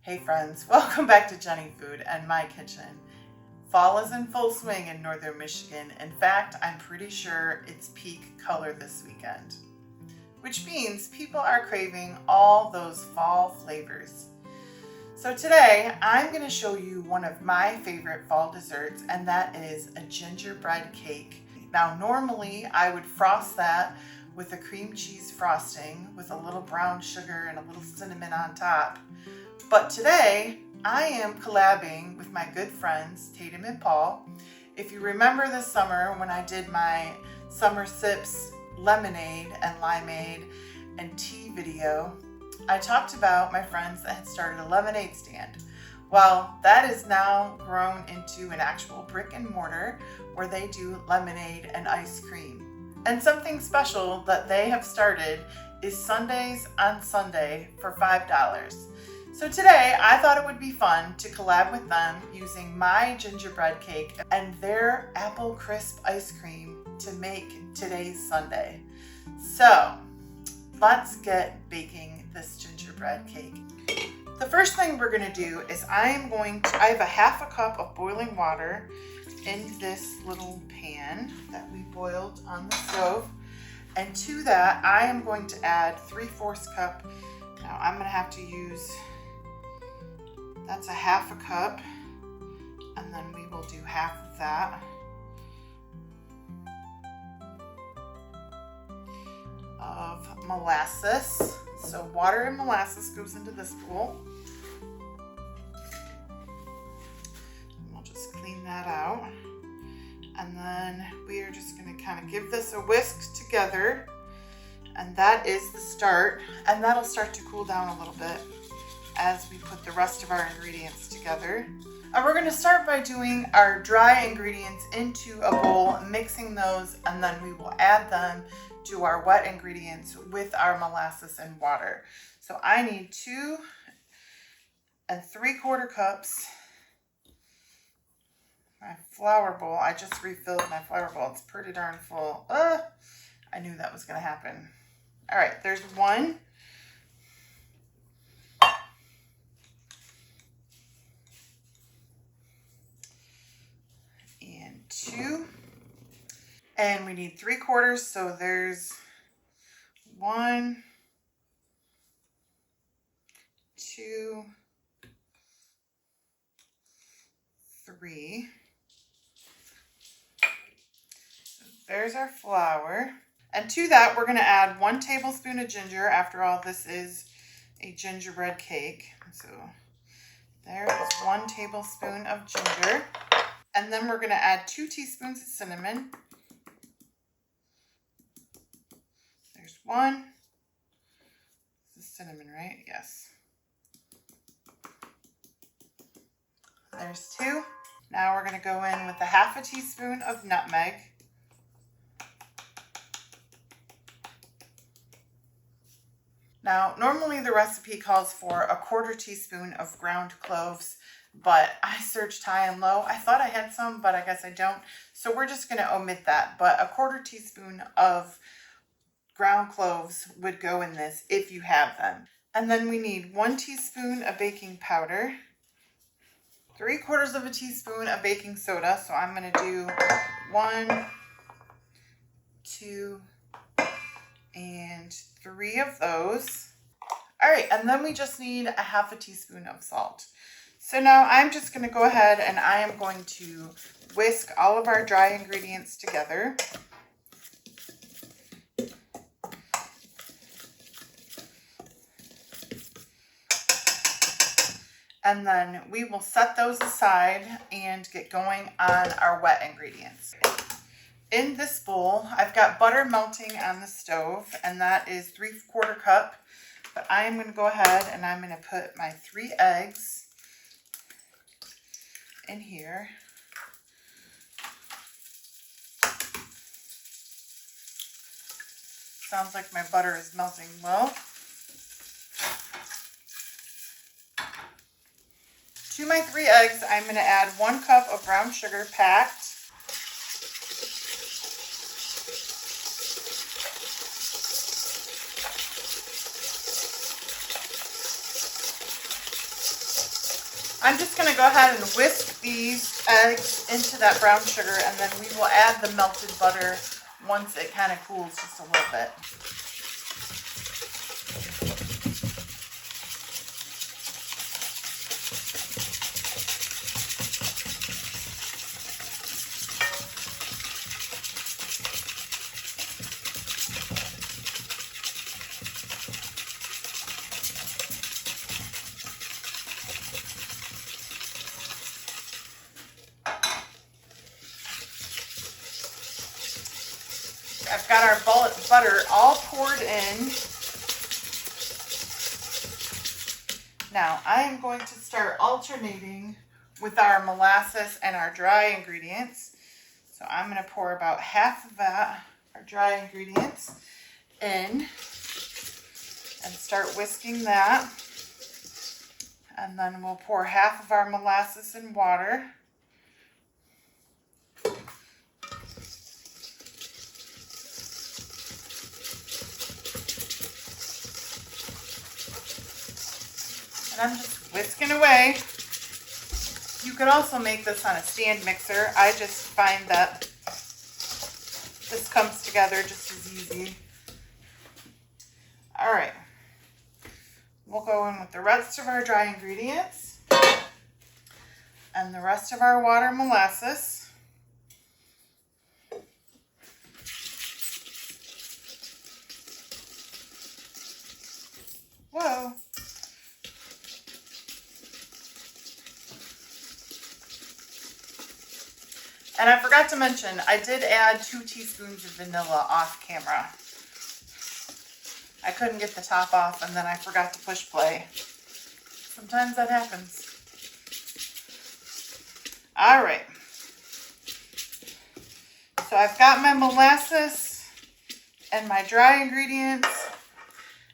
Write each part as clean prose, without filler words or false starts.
Hey friends, welcome back to Jenny Food and my kitchen. Fall is in full swing in northern Michigan. In fact, I'm pretty sure it's peak color this weekend, which means people are craving all those fall flavors. So today I'm going to show you one of my favorite fall desserts, and that is a gingerbread cake. Now normally I would frost that with a cream cheese frosting with a little brown sugar and a little cinnamon on top. But today I am collabing with my good friends Tatum and Paul. If you remember this summer when I did my summer sips lemonade and limeade and tea video, I talked about my friends that had started a lemonade stand. Well, that is now grown into an actual brick and mortar where they do lemonade and ice cream. And something special that they have started is Sundays on Sunday for $5. So today I thought it would be fun to collab with them using my gingerbread cake and their apple crisp ice cream to make today's sundae. So let's get baking this gingerbread cake. The first thing we're going to do is I have a half a cup of boiling water in this little pan that we boiled on the stove. And to that I am going to add 3/4 cup. Now I'm going to have to use, that's a half a cup, and then we will do half of that of molasses. So water and molasses goes into this bowl. We'll just clean that out. And then we are just going to kind of give this a whisk together. And that is the start. And that'll start to cool down a little bit as we put the rest of our ingredients together. And we're going to start by doing our dry ingredients into a bowl, mixing those, and then we will add them to our wet ingredients with our molasses and water. So I need 2 3/4 cups. My flour bowl, I just refilled my flour bowl. It's pretty darn full. I knew that was going to happen. All right, there's 1. And 2. And we need 3/4, so there's 1, 2, 3. There's our flour. And to that, we're going to add 1 tablespoon of ginger. After all, this is a gingerbread cake. So there is 1 tablespoon of ginger. And then we're going to add 2 teaspoons of cinnamon. There's 1. This is cinnamon, right? Yes. There's 2. Now we're going to go in with a 1/2 teaspoon of nutmeg. Now, normally the recipe calls for a 1/4 teaspoon of ground cloves, but I searched high and low. I thought I had some, but I guess I don't. So we're just going to omit that. But a 1/4 teaspoon of ground cloves would go in this if you have them. And then we need 1 teaspoon of baking powder, 3/4 teaspoon of baking soda. So I'm going to do 1, 2, and 3 of those. All right, and then we just need a 1/2 teaspoon of salt. So now I'm just going to go ahead and I am going to whisk all of our dry ingredients together. And then we will set those aside and get going on our wet ingredients. In this bowl, I've got butter melting on the stove, and that is 3/4 cup. But I am going to go ahead and I'm going to put my 3 eggs in here. Sounds like my butter is melting well. To my 3 eggs, I'm going to add 1 cup of brown sugar packed. I'm just going to go ahead and whisk these eggs into that brown sugar, and then we will add the melted butter once it kind of cools just a little bit. I've got our butter all poured in. Now I am going to start alternating with our molasses and our dry ingredients. So I'm going to pour about half of that, our dry ingredients, in and start whisking that. And then we'll pour half of our molasses in water. And I'm just whisking away. You could also make this on a stand mixer. I just find that this comes together just as easy. All right. We'll go in with the rest of our dry ingredients and the rest of our water molasses. Whoa. And I forgot to mention, I did add 2 teaspoons of vanilla off camera. I couldn't get the top off, and then I forgot to push play. Sometimes that happens. All right. So I've got my molasses and my dry ingredients.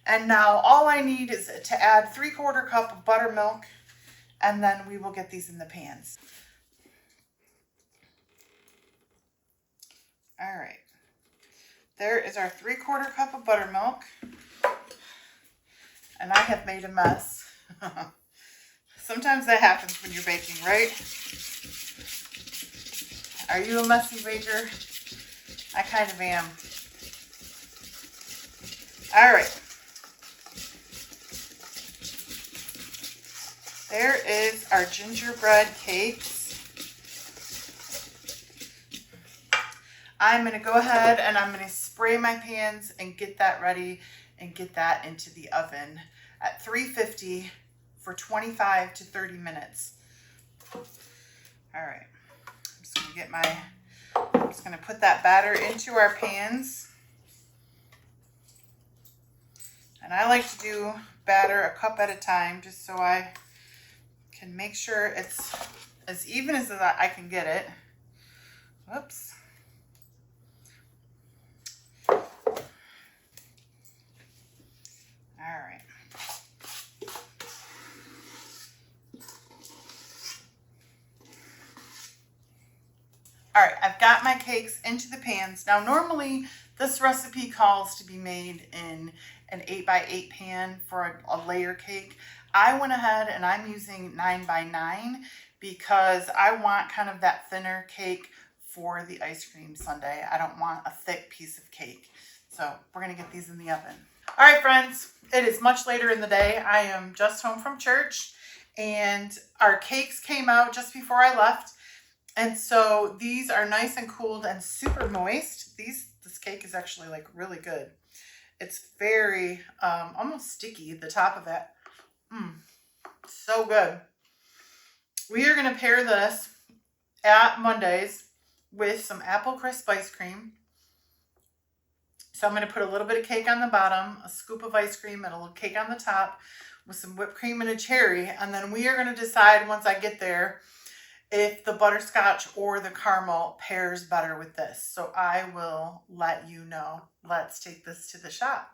And now all I need is to add 3/4 cup of buttermilk, and then we will get these in the pans. All right, there is our 3/4 cup of buttermilk, and I have made a mess. Sometimes that happens when you're baking, right? Are you a messy baker? I kind of am. All right. There is our gingerbread cakes. I'm going to go ahead and I'm going to spray my pans and get that ready and get that into the oven at 350 for 25 to 30 minutes. All right, I'm just going to put that batter into our pans. And I like to do batter a cup at a time just so I can make sure it's as even as I can get it. Whoops. All right. All right, I've got my cakes into the pans. Now, normally this recipe calls to be made in an 8x8 pan for a layer cake. I went ahead and I'm using 9x9 because I want kind of that thinner cake for the ice cream sundae. I don't want a thick piece of cake. So we're gonna get these in the oven. All right, friends, it is much later in the day. I am just home from church and our cakes came out just before I left. And so these are nice and cooled and super moist. This cake is actually like really good. It's very, almost sticky, the top of it. So good. We are gonna pair this at Mondays with some apple crisp ice cream. So I'm going to put a little bit of cake on the bottom, a scoop of ice cream, and a little cake on the top with some whipped cream and a cherry. And then we are going to decide once I get there if the butterscotch or the caramel pairs better with this. So I will let you know. Let's take this to the shop.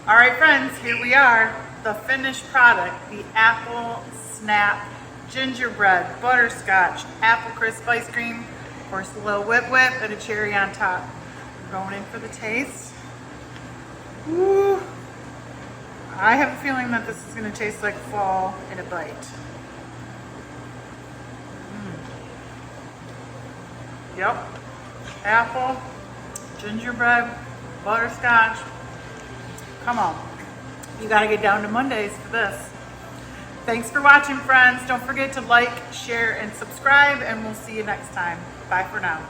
All right, friends, here we are. The finished product, the apple snap gingerbread butterscotch apple crisp ice cream. course, a little whip whip and a cherry on top. Going in for the taste. Woo. I have a feeling that this is going to taste like fall in a bite. Yep. Apple, gingerbread, butterscotch. Come on. You got to get down to Mondays for this. Thanks for watching, friends. Don't forget to like, share, and subscribe, and we'll see you next time. Bye for now.